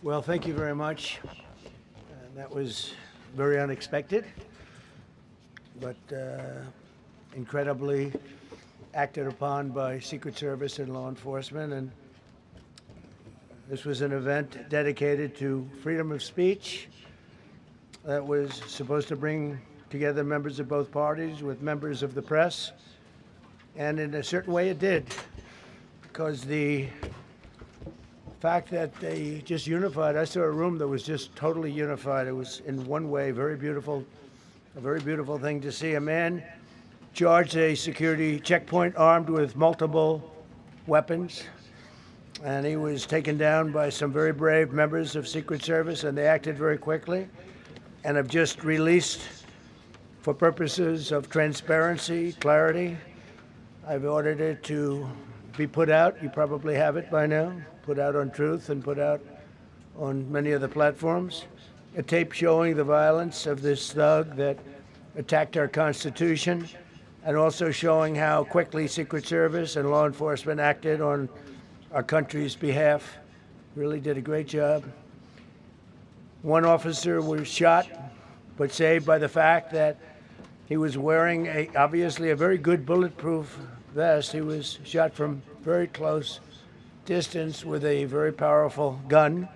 Well, thank you very much. That was very unexpected, but incredibly acted upon by Secret Service and law enforcement. And this was an event dedicated to freedom of speech that was supposed to bring together members of both parties with members of the press. And in a certain way it did, because the fact that they just unified, I saw a room that was just totally unified. It was in one way very beautiful, a very beautiful thing to see. A man charged a security checkpoint armed with multiple weapons, and he was taken down by some very brave members of Secret Service, and they acted very quickly and have just released, for purposes of transparency, clarity, I've ordered it to be put out. You probably have it by now. Put out on Truth and put out on many other platforms. A tape showing the violence of this thug that attacked our Constitution, and also showing how quickly Secret Service and law enforcement acted on our country's behalf. Really did a great job. One officer was shot, but saved by the fact that he was wearing obviously a very good bulletproof vest. He was shot from very close distance with a very powerful gun,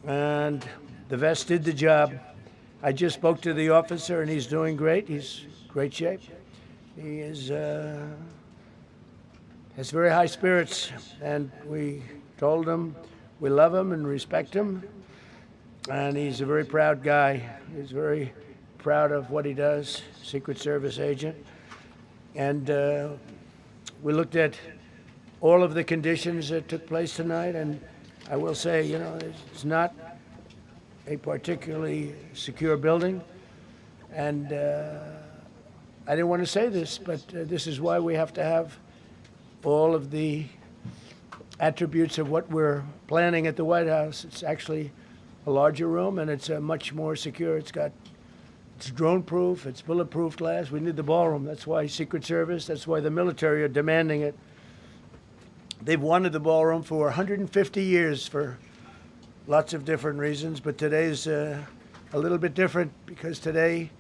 and the vest did the job. I just spoke to the officer, and he's doing great. He's in great shape. He is has very high spirits, and we told him we love him and respect him, and he's a very proud guy. He's very proud of what he does, Secret Service agent. And we looked at all of the conditions that took place tonight, and I will say, you know, it's not a particularly secure building, and I didn't want to say this, but this is why we have to have all of the attributes of what we're planning at the White House. It's actually a larger room, and it's much more secure. It's drone-proof, it's bulletproof glass. We need the ballroom. That's why Secret Service, that's why the military are demanding it. They've wanted the ballroom for 150 years for lots of different reasons, but today's a little bit different, because today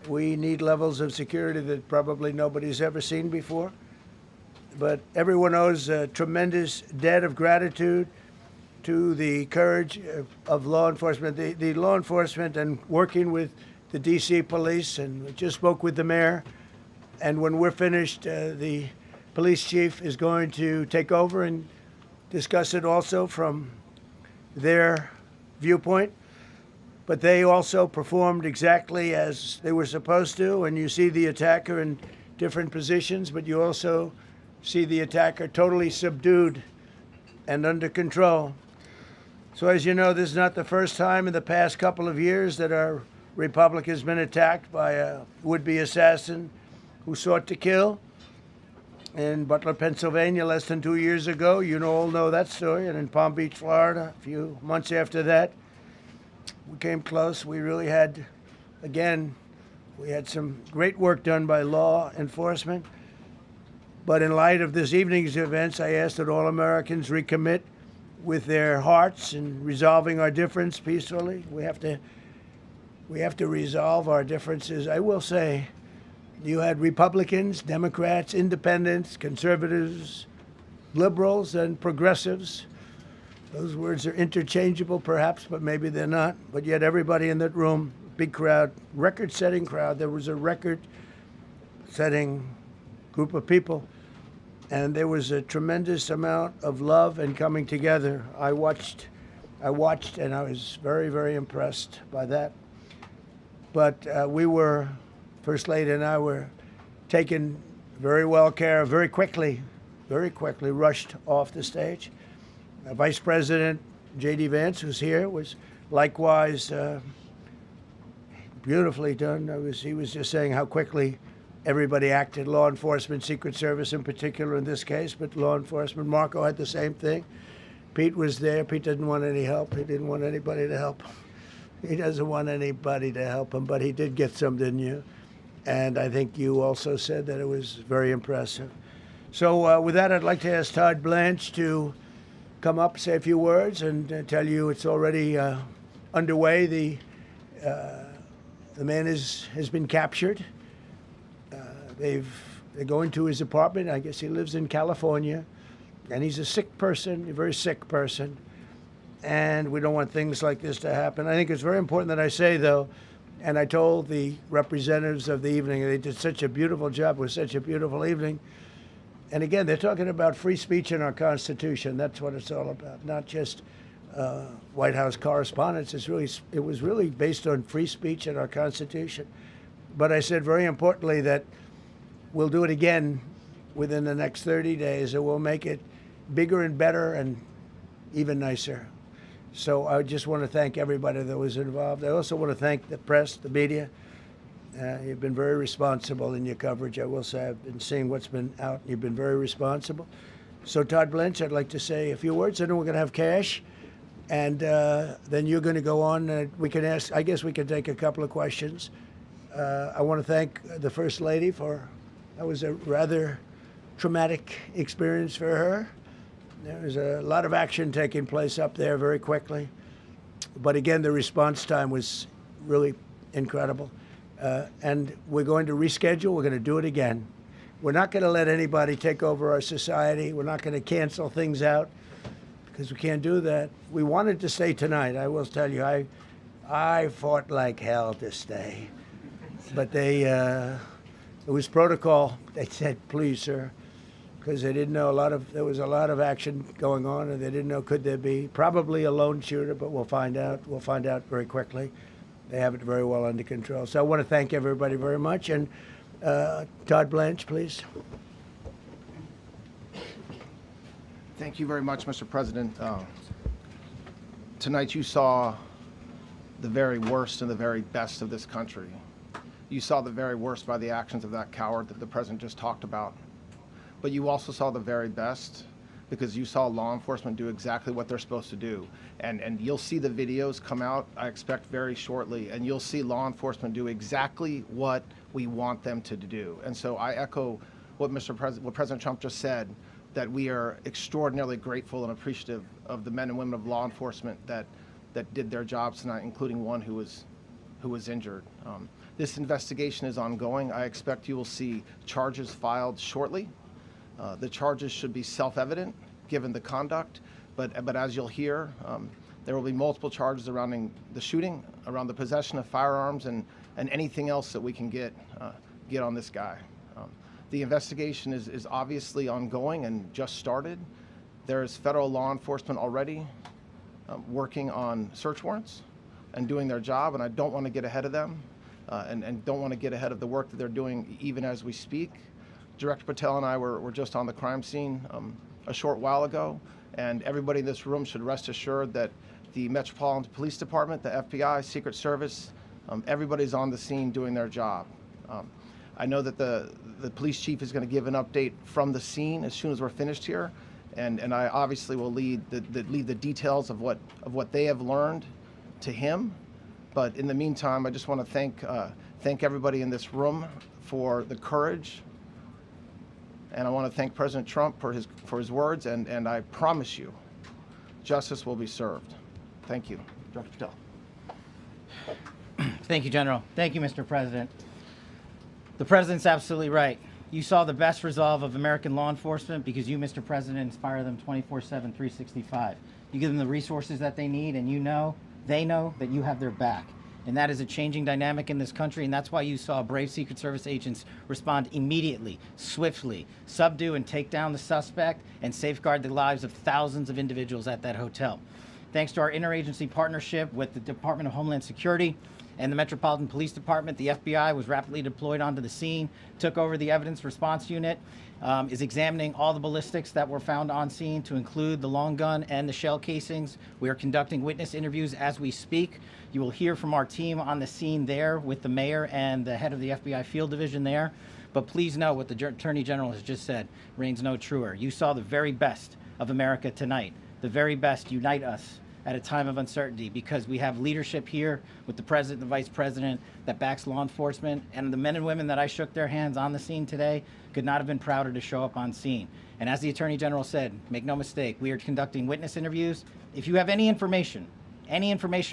we need levels of security that probably nobody's ever seen before. But everyone owes a tremendous debt of gratitude to the courage of law enforcement, the law enforcement, and working with the D.C. police, and we just spoke with the mayor. And when we're finished, the police chief is going to take over and discuss it also from their viewpoint. But they also performed exactly as they were supposed to, and you see the attacker in different positions, but you also see the attacker totally subdued and under control. So as you know, this is not the first time in the past couple of years that our republic has been attacked by a would-be assassin who sought to kill. In Butler, Pennsylvania, less than 2 years ago, you all know that story, and in Palm Beach, Florida, a few months after that, we came close. We really had, again, we had some great work done by law enforcement. But in light of this evening's events, I asked that all Americans recommit with their hearts in resolving our difference peacefully. We have to resolve our differences. I will say, you had Republicans, Democrats, independents, conservatives, liberals, and progressives. Those words are interchangeable, perhaps, but maybe they're not. But yet everybody in that room, big crowd, record-setting crowd. There was a record-setting group of people, and there was a tremendous amount of love and coming together. I watched, and I was very, very impressed by that. But First Lady and I were taken very well care of, very quickly rushed off the stage. Vice President J.D. Vance, who's here, was likewise beautifully done. He was just saying how quickly everybody acted, law enforcement, Secret Service in particular in this case, but law enforcement. Marco had the same thing. Pete was there. Pete didn't want any help. He didn't want anybody to help him. He doesn't want anybody to help him, but he did get some, didn't you? And I think you also said that it was very impressive. So with that, I'd like to ask Todd Blanche to come up, say a few words, and tell you it's already underway. The man has been captured. They're going to his apartment. I guess he lives in California, and he's a sick person, a very sick person. And we don't want things like this to happen. I think it's very important that I say, though, and I told the representatives of the evening, they did such a beautiful job. It was such a beautiful evening. And again, they're talking about free speech in our Constitution. That's what it's all about, not just White House correspondence. It was really based on free speech in our Constitution. But I said very importantly that we'll do it again within the next 30 days, and we'll make it bigger and better and even nicer. So I just want to thank everybody that was involved. I also want to thank the press, the media. You've been very responsible in your coverage. I will say I've been seeing what's been out. You've been very responsible. So Todd Blanche, I'd like to say a few words. I know we're going to have cash, and then you're going to go on. We can ask. I guess we can take a couple of questions. I want to thank the First Lady that was a rather traumatic experience for her. There was a lot of action taking place up there very quickly. But again, the response time was really incredible. And we're going to reschedule. We're going to do it again. We're not going to let anybody take over our society. We're not going to cancel things out because we can't do that. We wanted to stay tonight. I will tell you, I fought like hell to stay. But it was protocol. They said, please, sir, because they didn't know there was a lot of action going on, and they didn't know could there be probably a lone shooter, but we'll find out. We'll find out very quickly. They have it very well under control. So I want to thank everybody very much. And Todd Blanche, please. Thank you very much, Mr. President. Tonight you saw the very worst and the very best of this country. You saw the very worst by the actions of that coward that the president just talked about. But you also saw the very best because you saw law enforcement do exactly what they're supposed to do. And you'll see the videos come out, I expect, very shortly, and you'll see law enforcement do exactly what we want them to do. And so I echo what what President Trump just said, that we are extraordinarily grateful and appreciative of the men and women of law enforcement that did their jobs tonight, including one who was injured. This investigation is ongoing. I expect you will see charges filed shortly. The charges should be self-evident given the conduct, but as you'll hear, there will be multiple charges surrounding the shooting, around the possession of firearms, and anything else that we can get on this guy. The investigation is obviously ongoing and just started. There is federal law enforcement already working on search warrants and doing their job, and I don't want to get ahead of them and don't want to get ahead of the work that they're doing even as we speak. Director Patel and I were just on the crime scene a short while ago, and everybody in this room should rest assured that the Metropolitan Police Department, the FBI, Secret Service, everybody's on the scene doing their job. I know that the police chief is going to give an update from the scene as soon as we're finished here, and I obviously will lead the details of what they have learned to him. But in the meantime, I just want to thank everybody in this room for the courage. And I want to thank President Trump for his words, and I promise you, justice will be served. Thank you. Director Patel. Thank you, General. Thank you, Mr. President. The President's absolutely right. You saw the best resolve of American law enforcement because you, Mr. President, inspire them 24/7, 365. You give them the resources that they need, and they know that you have their back. And that is a changing dynamic in this country, and that's why you saw brave Secret Service agents respond immediately, swiftly, subdue and take down the suspect, and safeguard the lives of thousands of individuals at that hotel. Thanks to our interagency partnership with the Department of Homeland Security and the Metropolitan Police Department, the FBI was rapidly deployed onto the scene, took over the evidence response unit, is examining all the ballistics that were found on scene to include the long gun and the shell casings. We are conducting witness interviews as we speak. You will hear from our team on the scene there with the mayor and the head of the FBI field division there. But please know what the Attorney General has just said reigns no truer. You saw the very best of America tonight. The very best unite us at a time of uncertainty because we have leadership here with the President and the Vice President that backs law enforcement, and the men and women that I shook their hands on the scene today could not have been prouder to show up on scene. And as the Attorney General said, make no mistake, we are conducting witness interviews. If you have any information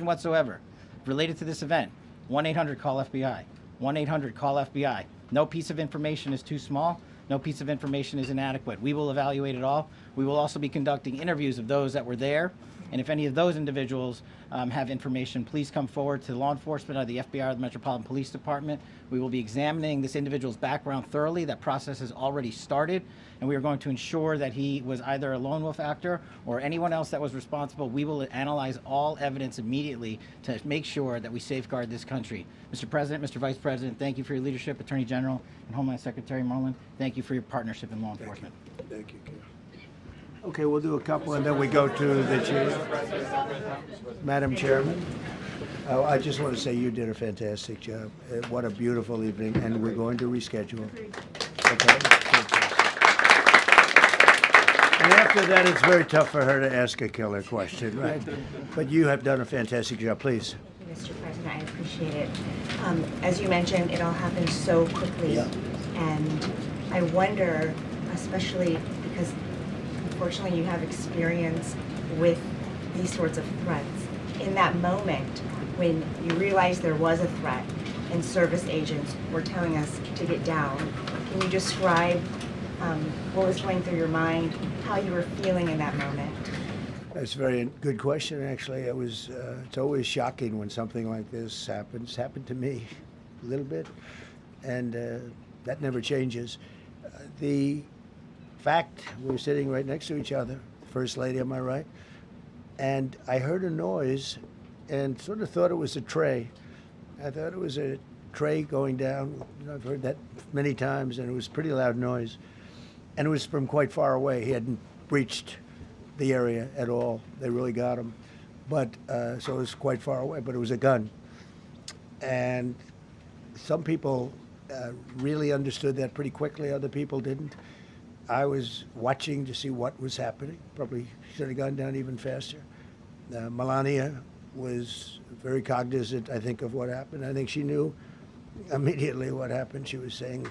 whatsoever related to this event, 1-800-CALL-FBI. 1-800-CALL-FBI. No piece of information is too small. No piece of information is inadequate. We will evaluate it all. We will also be conducting interviews of those that were there. And if any of those individuals have information, please come forward to law enforcement or the FBI or the Metropolitan Police Department. We will be examining this individual's background thoroughly. That process has already started, and we are going to ensure that he was either a lone wolf actor or anyone else that was responsible. We will analyze all evidence immediately to make sure that we safeguard this country. Mr. President, Mr. Vice President, thank you for your leadership. Attorney General and Homeland Secretary Marlin, thank you for your partnership in law enforcement. Thank you. Okay, we'll do a couple and then we go to the chief. Madam Chairman, I just want to say you did a fantastic job. What a beautiful evening, and we're going to reschedule. Okay? And after that, it's very tough for her to ask a killer question, right? But you have done a fantastic job. Please. Mr. President, I appreciate it. As you mentioned, it all happened so quickly. Yeah. And I wonder, especially because unfortunately you have experience with these sorts of threats, in that moment when you realized there was a threat and service agents were telling us to get down, can you describe what was going through your mind, how you were feeling in that moment? That's a very good question, actually. It's always shocking when something like this happens. It's happened to me a little bit, and that never changes. The fact, we were sitting right next to each other, First Lady on my right, and I heard a noise and sort of thought it was a tray. I thought it was a tray going down. You know, I've heard that many times, and it was a pretty loud noise. And it was from quite far away. He hadn't breached the area at all. They really got him. But, so it was quite far away, but it was a gun. And some people really understood that pretty quickly, other people didn't. I was watching to see what was happening. Probably should have gone down even faster. Melania was very cognizant, I think, of what happened. I think she knew immediately what happened. She was saying,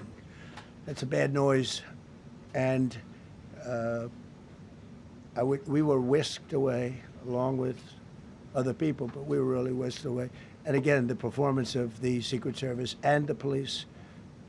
that's a bad noise. And we were whisked away along with other people, but we were really whisked away. And again, the performance of the Secret Service and the police,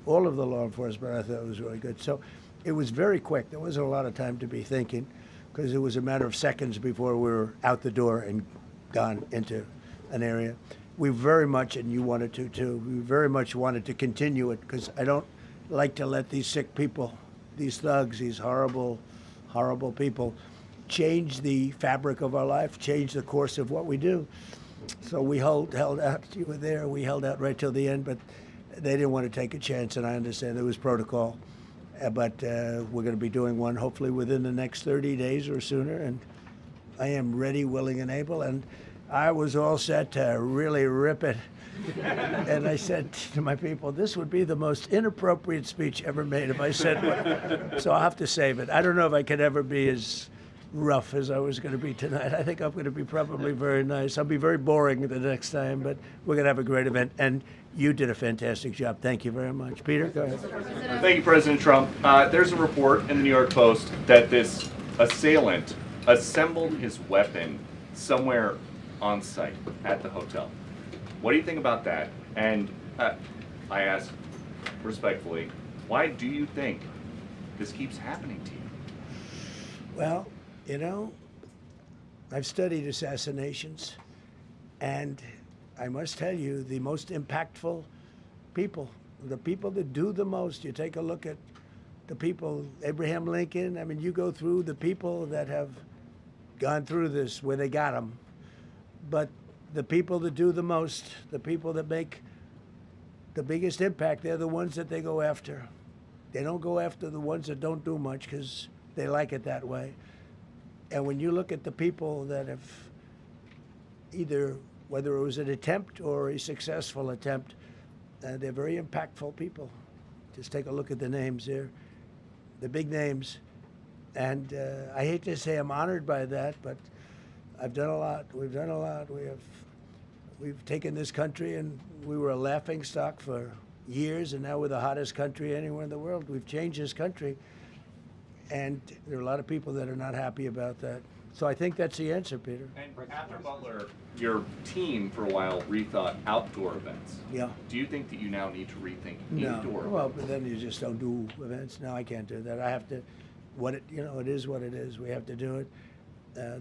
all of the law enforcement, I thought was really good. So it was very quick. There wasn't a lot of time to be thinking because it was a matter of seconds before we were out the door and gone into an area. We very much, and you wanted to too, we very much wanted to continue it because I don't like to let these sick people, these thugs, these horrible, horrible people change the fabric of our life, change the course of what we do. So we held out. You were there. We held out right till the end, but they didn't want to take a chance, and I understand there was protocol. But we're going to be doing one hopefully within the next 30 days or sooner, and I am ready, willing, and able. And I was all set to really rip it. And I said to my people, this would be the most inappropriate speech ever made if I said what. So I'll have to save it. I don't know if I could ever be as rough as I was going to be tonight. I think I'm going to be probably very nice. I'll be very boring the next time, but we're going to have a great event. And you did a fantastic job. Thank you very much. Peter, go ahead. Thank you, President Trump. There's a report in the New York Post that this assailant assembled his weapon somewhere on site at the hotel. What do you think about that? And I ask respectfully, why do you think this keeps happening to you? Well, you know, I've studied assassinations, and I must tell you, the most impactful people, the people that do the most, you take a look at the people, Abraham Lincoln, I mean, you go through the people that have gone through this, where they got them, but the people that do the most, the people that make the biggest impact, they're the ones that they go after. They don't go after the ones that don't do much because they like it that way. And when you look at the people that have either, whether it was an attempt or a successful attempt, they're very impactful people. Just take a look at the names there, the big names. And I hate to say I'm honored by that, but I've done a lot. We've done a lot. We've taken this country, and we were a laughingstock for years, and now we're the hottest country anywhere in the world. We've changed this country. And there are a lot of people that are not happy about that. So I think that's the answer, Peter. And after Butler, your team for a while rethought outdoor events. Yeah. Do you think that you now need to rethink No. indoor Well, events? but then you just don't do events. No, I can't do that. I have to, it is what it is. We have to do it.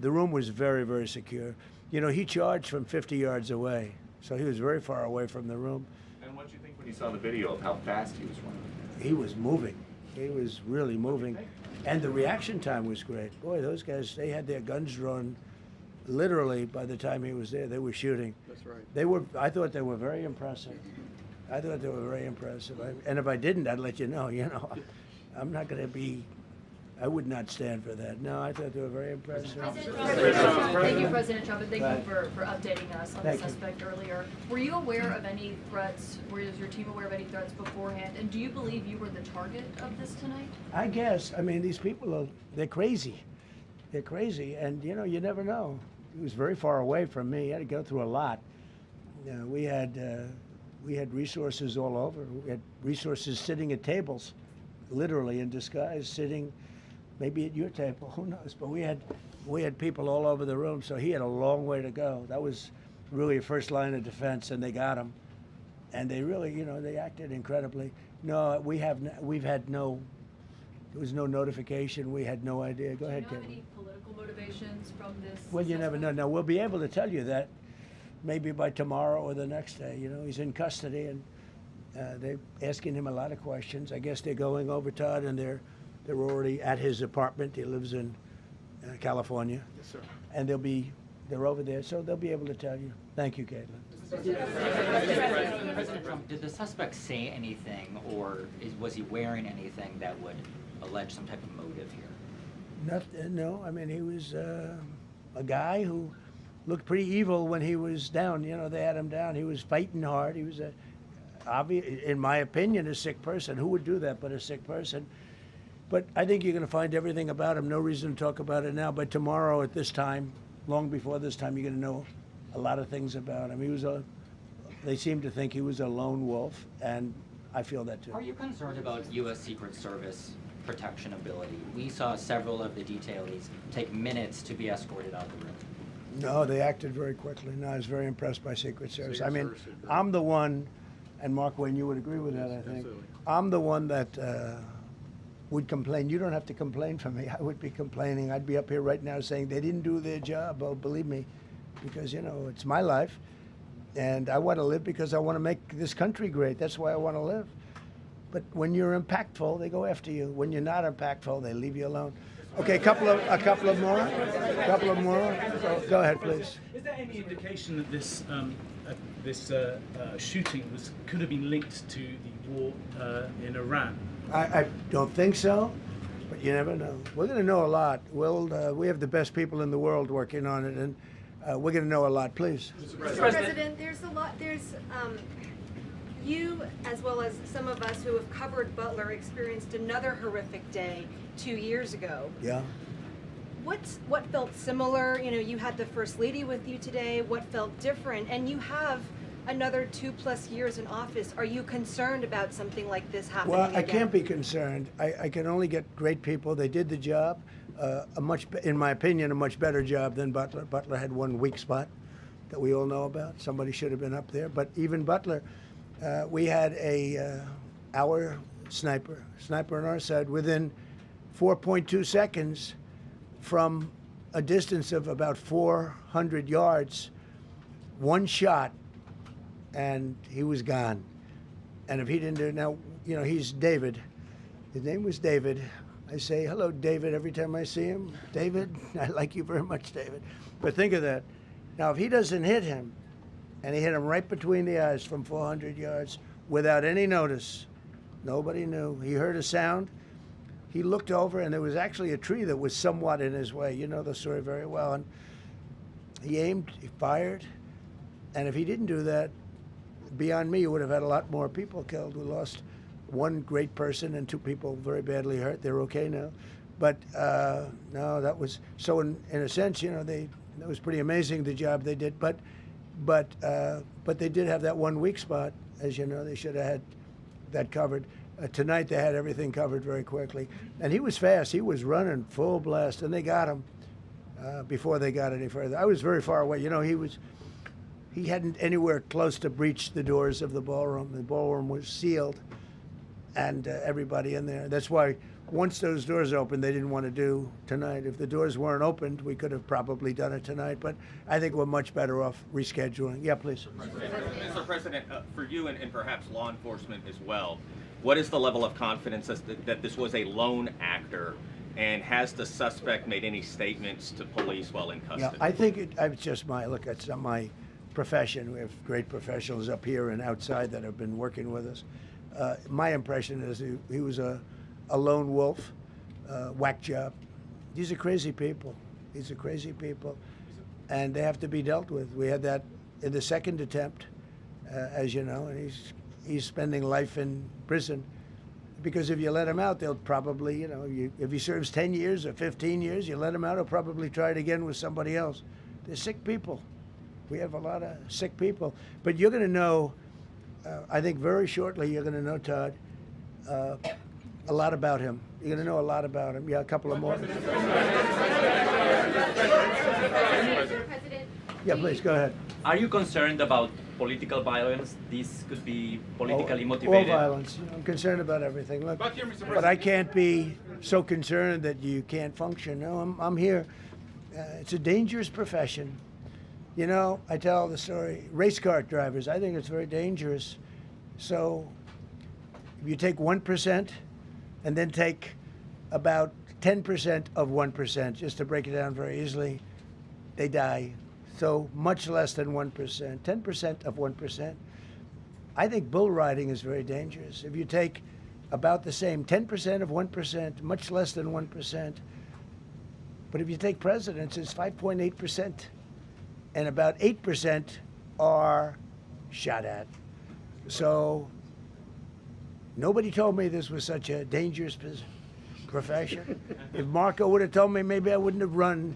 The room was very, very secure. He charged from 50 yards away, so he was very far away from the room. And what did you think when you saw the video of how fast he was running? He was moving. He was really moving. And the reaction time was great. Boy, those guys, they had their guns drawn literally by the time he was there. They were shooting. That's right. I thought they were very impressive. And if I didn't, I'd let you know, I'm not going to be, I would not stand for that. No, I thought they were very impressive. Thank you, President Trump, and thank Right. you for updating us on Thank the you. suspect earlier. Were you aware of any threats? Was your team aware of any threats beforehand? And do you believe you were the target of this tonight? I guess. I mean, these people they're crazy. They're crazy, and you never know. He was very far away from me. He had to go through a lot. We had resources all over. We had resources sitting at tables, literally in disguise, sitting maybe at your table. Who knows? But we had people all over the room. So he had a long way to go. That was really a first line of defense, and they got him. And they really, they acted incredibly. No, there was no notification. We had no idea. Go ahead, Do you know Kevin. any political motivations from this? Well, you never know. suspect? Now, we'll be able to tell you that maybe by tomorrow or the next day. He's in custody, and they're asking him a lot of questions. I guess they're going over, Todd, and they're already at his apartment. He lives in California. Yes, sir. And they're over there, so they'll be able to tell you. Thank you, Caitlin. President Trump, did the suspect say anything, or was he wearing anything that would allege some type of motive here? No, I mean, he was a guy who looked pretty evil when he was down. They had him down. He was fighting hard. He was, in my opinion, a sick person. Who would do that but a sick person? But I think you're going to find everything about him. No reason to talk about it now. But tomorrow at this time, long before this time, you're going to know a lot of things about him. They seem to think he was a lone wolf, and I feel that too. Are you concerned about U.S. Secret Service protection ability? We saw several of the detailees take minutes to be escorted out of the room. No, they acted very quickly. No, I was very impressed by Secret Service. Secret I mean, Service did great. I'm the one, and Mark Wayne, you would agree with that, I think. Absolutely. I'm the one that would complain. You don't have to complain for me. I would be complaining. I'd be up here right now saying they didn't do their job. Oh, believe me, because, it's my life, and I want to live because I want to make this country great. That's why I want to live. But when you're impactful, they go after you. When you're not impactful, they leave you alone. Okay, a couple of more. Go ahead, please. Is there any indication that this shooting could have been linked to the war in Iran? I don't think so, but you never know. We're going to know a lot. We have the best people in the world working on it, and we're going to know a lot. Please. Mr. President, there's a lot. You, as well as some of us who have covered Butler, experienced another horrific day 2 years ago. Yeah. What felt similar? You had the First Lady with you today. What felt different? And you have another 2+ years in office. Are you concerned about something like this happening Well, I again? can't be concerned. I can only get great people. They did the job, in my opinion, a much better job than Butler. Butler had one weak spot that we all know about. Somebody should have been up there. But even Butler, we had our sniper on our side within 4.2 seconds from a distance of about 400 yards, one shot, and he was gone. And if he didn't do it, now, he's David. His name was David. I say, hello, David, every time I see him. David, I like you very much, David. But think of that. Now, if he doesn't hit him, and he hit him right between the eyes from 400 yards without any notice, nobody knew. He heard a sound. He looked over, and there was actually a tree that was somewhat in his way. You know the story very well. And he aimed, he fired, and if he didn't do that, beyond me, you would have had a lot more people killed. We lost one great person and 2 people very badly hurt. They're okay now. But no, that was, so in a sense, that was pretty amazing, the job they did. But they did have that one weak spot. As you know, they should have had that covered. Tonight they had everything covered very quickly. And he was fast. He was running full blast, and they got him before they got any further. I was very far away. You know, he hadn't anywhere close to breach the doors of the ballroom. The ballroom was sealed, and everybody in there. That's why once those doors opened, they didn't want to do tonight. If the doors weren't opened, we could have probably done it tonight, but I think we're much better off rescheduling. Yeah, please. Mr. President, for you and perhaps law enforcement as well, what is the level of confidence that this was a lone actor, and has the suspect made any statements to police while in custody? Yeah, I think it's just look, it's not my profession. We have great professionals up here and outside that have been working with us. My impression is he was a lone wolf, whack job. These are crazy people. These are crazy people, and they have to be dealt with. We had that in the second attempt, as you know, and he's spending life in prison, because if you let him out, they'll probably, you know, if he serves 10 years or 15 years, you let him out, he'll probably try it again with somebody else. They're sick people. We have a lot of sick people. But you're going to know, I think very shortly, you're going to know, Todd, a lot about him. You're going to know a lot about him. Yeah, a couple of more. Yeah, please, go ahead. Are you concerned about political violence? This could be politically motivated. All violence. I'm concerned about everything. Look, but I can't be so concerned that you can't function. No, I'm here. It's a dangerous profession. You know, I tell the story, race car drivers, I think it's very dangerous. So if you take 1% and then take about 10% of 1%, just to break it down very easily, they die. So much less than 1%, 10% of 1%. I think bull riding is very dangerous. If you take about the same, 10% of 1%, much less than 1%. But if you take presidents, it's 5.8%. And about 8% are shot at. So nobody told me this was such a dangerous profession. If Marco would have told me, maybe I wouldn't have run.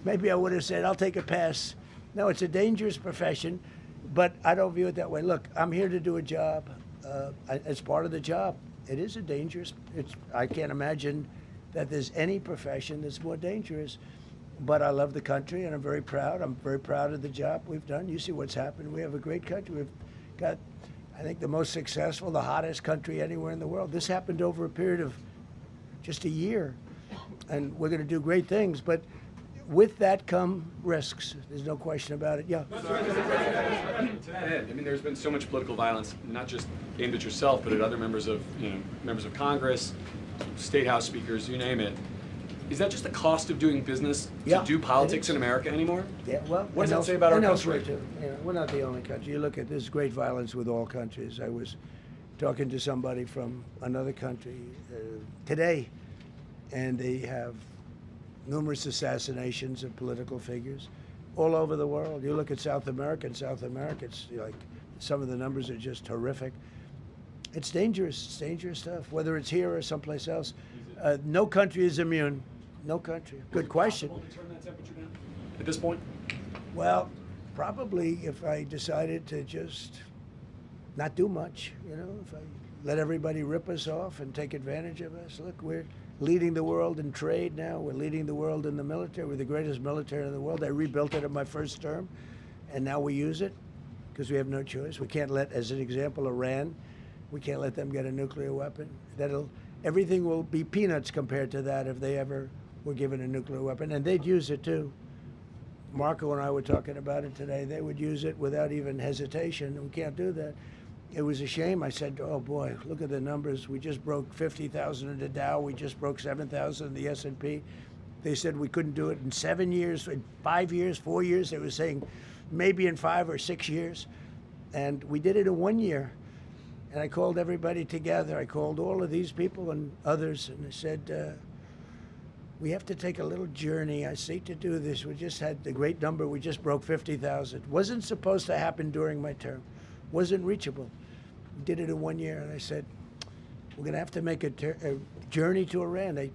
Maybe I would have said, I'll take a pass. No, it's a dangerous profession, but I don't view it that way. Look, I'm here to do a job. It's part of the job. It is a dangerous, I can't imagine that there's any profession that's more dangerous. But I love the country, and I'm very proud. I'm very proud of the job we've done. You see what's happened. We have a great country. We've got, I think, the most successful, the hottest country anywhere in the world. This happened over a period of just a year, and we're going to do great things. But with that come risks. There's no question about it. Yeah. To that end, I mean, there's been so much political violence, not just aimed at yourself, but at other members of Congress, state house speakers, you name it. Is that just the cost of doing business to do politics in America anymore? Yeah, well, what does that say about our country? Too. You know, we're not the only country. You look at this great violence with all countries. I was talking to somebody from another country today, and they have numerous assassinations of political figures all over the world. You look at South America, it's like some of the numbers are just horrific. It's dangerous. It's dangerous stuff, whether it's here or someplace else. No country is immune. No country. Good question. Will you turn that temperature down at this point? Well, probably if I decided to just not do much, you know, if I let everybody rip us off and take advantage of us. Look, we're leading the world in trade now. We're leading the world in the military. We're the greatest military in the world. I rebuilt it in my first term, and now we use it because we have no choice. We can't let, as an example, Iran, we can't let them get a nuclear weapon. Everything will be peanuts compared to that if they ever were given a nuclear weapon, and they'd use it too. Marco and I were talking about it today. They would use it without even hesitation. We can't do that. It was a shame. I said, oh boy, look at the numbers. We just broke 50,000 in the Dow. We just broke 7,000 in the S&P. They said we couldn't do it in 7 years, in 5 years, 4 years. They were saying maybe in 5 or 6 years. And we did it in 1 year. And I called everybody together. I called all of these people and others, and I said, we have to take a little journey. I say to do this. We just had the great number. We just broke 50,000. Wasn't supposed to happen during my term. Wasn't reachable. We did it in 1 year, and I said, we're going to have to make a journey to Iran. They're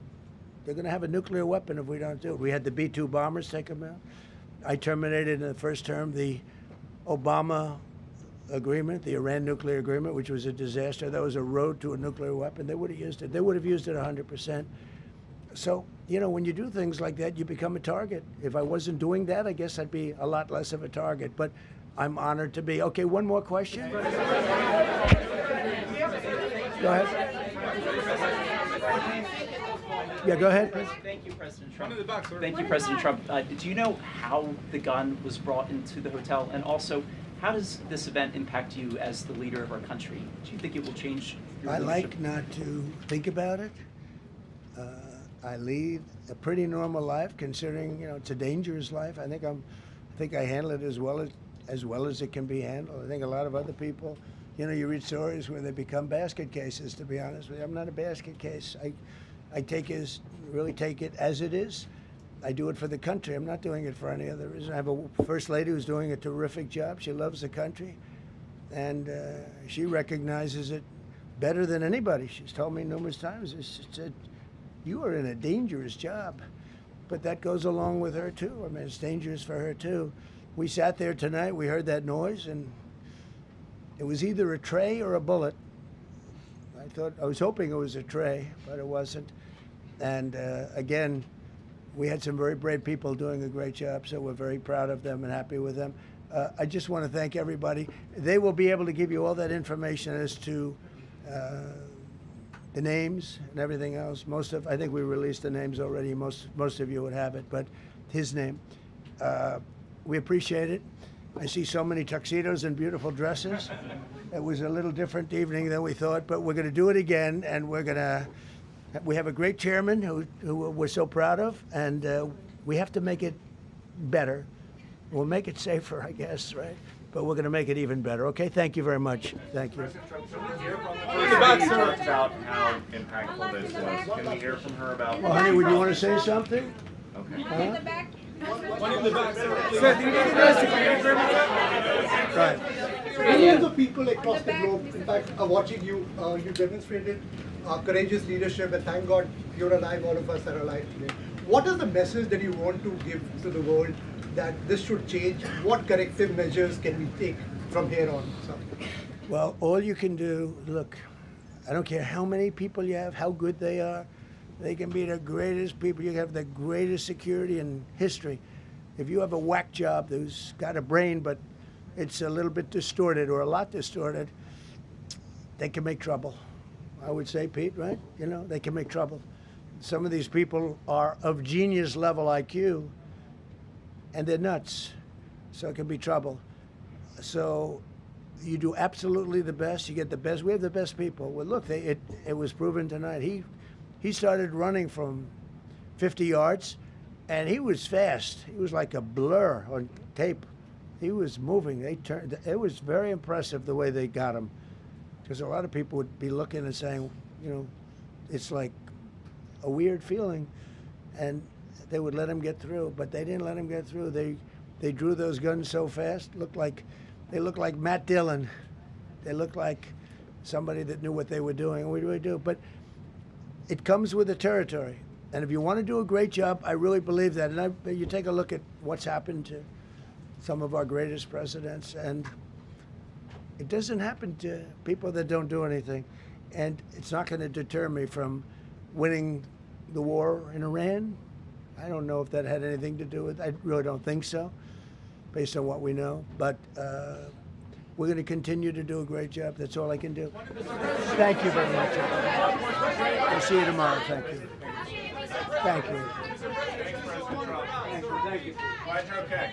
going to have a nuclear weapon if we don't do it. We had the B-2 bombers take them out. I terminated in the first term the Obama agreement, the Iran nuclear agreement, which was a disaster. That was a road to a nuclear weapon. They would have used it. They would have used it 100%. So, you know, when you do things like that, you become a target. If I wasn't doing that, I guess I'd be a lot less of a target. But I'm honored to be. Okay, one more question. Go ahead. Yeah, go ahead. Thank you, President Trump. Thank you, President Trump. Do you know how the gun was brought into the hotel? And also, how does this event impact you as the leader of our country? Do you think it will change your I leadership? like not to think about it. I lead a pretty normal life, considering, you know, it's a dangerous life. I think I handle it as well as it can be handled. I think a lot of other people, you know, you read stories where they become basket cases. To be honest with you, I'm not a basket case. I really take it as it is. I do it for the country. I'm not doing it for any other reason. I have a first lady who's doing a terrific job. She loves the country, and she recognizes it better than anybody. She's told me numerous times. She said, "You are in a dangerous job," but that goes along with her too. I mean, it's dangerous for her too. We sat there tonight. We heard that noise, and it was either a tray or a bullet. I was hoping it was a tray, but it wasn't. And again, we had some very brave people doing a great job, so we're very proud of them and happy with them. I just want to thank everybody. They will be able to give you all that information as to the names and everything else. I think we released the names already. Most of you would have it, but his name. We appreciate it. I see so many tuxedos and beautiful dresses. It was a little different evening than we thought, but we're going to do it again, and we have a great chairman who we're so proud of, and we have to make it better. We'll make it safer, I guess, right? But we're going to make it even better. Okay, thank you very much. Thank you. About how impactful this was. Can we hear from her about? Well, honey, would you want to say something? Okay. Huh? One in the back, sir. Right. Millions of people across the globe, in fact, are watching you. You demonstrated courageous leadership, and thank God you're alive. All of us are alive today. What is the message that you want to give to the world that this should change? What corrective measures can we take from here on? So. Well, all you can do, look, I don't care how many people you have, how good they are. They can be the greatest people. You have the greatest security in history. If you have a whack job who's got a brain, but it's a little bit distorted or a lot distorted, they can make trouble. I would say, Pete, right? You know, they can make trouble. Some of these people are of genius level IQ, and they're nuts, so it can be trouble. So you do absolutely the best. You get the best. We have the best people. Well, look, it was proven tonight. He started running from 50 yards, and he was fast. He was like a blur on tape. He was moving. It was very impressive the way they got him, because a lot of people would be looking and saying, you know, it's like a weird feeling, and they would let him get through, but they didn't let him get through. They drew those guns so fast. They looked like Matt Dillon. They looked like somebody that knew what they were doing, and we really do. But it comes with the territory. And if you want to do a great job, I really believe that. And you take a look at what's happened to some of our greatest presidents, and it doesn't happen to people that don't do anything. And it's not going to deter me from winning the war in Iran. I don't know if that had anything to do with it. I really don't think so, based on what we know. But we're going to continue to do a great job. That's all I can do. Thank you very much. We'll see you tomorrow. Thank you. Thank you. Thank you. Glad you're okay.